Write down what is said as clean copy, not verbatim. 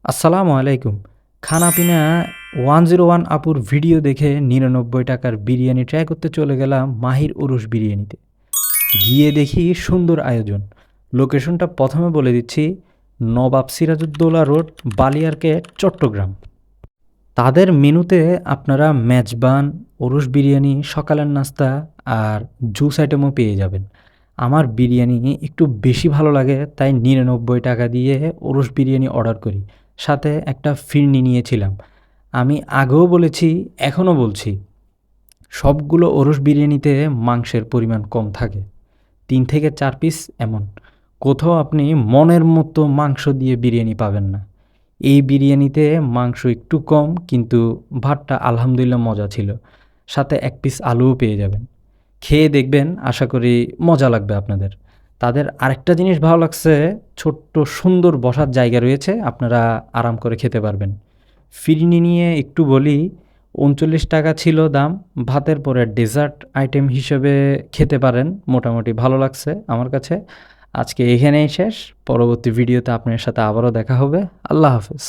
আসসালামু আলাইকুম। খানাপিনা 101 আপুর ভিডিও দেখে ৯৯ টাকার বিরিয়ানি ট্রাই করতে চলে গেলাম মাহির উরুস বিরিয়ানিতে। গিয়ে দেখি সুন্দর আয়োজন। লোকেশনটা প্রথমে বলে দিচ্ছি, নবাব সিরাজউদ্দৌলা রোড, বালিয়ারকেট, চট্টগ্রাম। তাদের মেনুতে আপনারা মেজবান, ওরস বিরিয়ানি, সকালের নাস্তা আর জুস আইটেমও পেয়ে যাবেন। আমার বিরিয়ানি একটু বেশি ভালো লাগে তাই ৯৯ টাকা দিয়ে ওরস বিরিয়ানি অর্ডার করি। সাথে একটা ফিরনি নিয়েছিলাম। আমি আগেও বলেছি, এখনও বলছি, সবগুলো ওরস বিরিয়ানিতে মাংসের পরিমাণ কম থাকে। ৩ থেকে ৪ পিস এমন। কোথাও আপনি মনের মতো মাংস দিয়ে বিরিয়ানি পাবেন না। এই বিরিয়ানিতে মাংস একটু কম কিন্তু ভাতটা আলহামদুলিল্লাহ মজা ছিল। সাথে ১ পিস আলুও পেয়ে যাবেন। খেয়ে দেখবেন, আশা করি মজা লাগবে আপনাদের। তাদের আরেকটা জিনিস ভালো লাগছে, ছোট্ট সুন্দর বসার জায়গা রয়েছে, আপনারা আরাম করে খেতে পারবেন। ফিরনি নিয়ে একটু বলি, ৩৯ টাকা ছিল দাম। ভাতের পরে ডেজার্ট আইটেম হিসেবে খেতে পারেন, মোটামুটি ভালো লাগছে আমার কাছে। আজকে এখানেই শেষ। পরবর্তী ভিডিওতে আপনার সাথে আবারও দেখা হবে। আল্লাহ হাফেজ।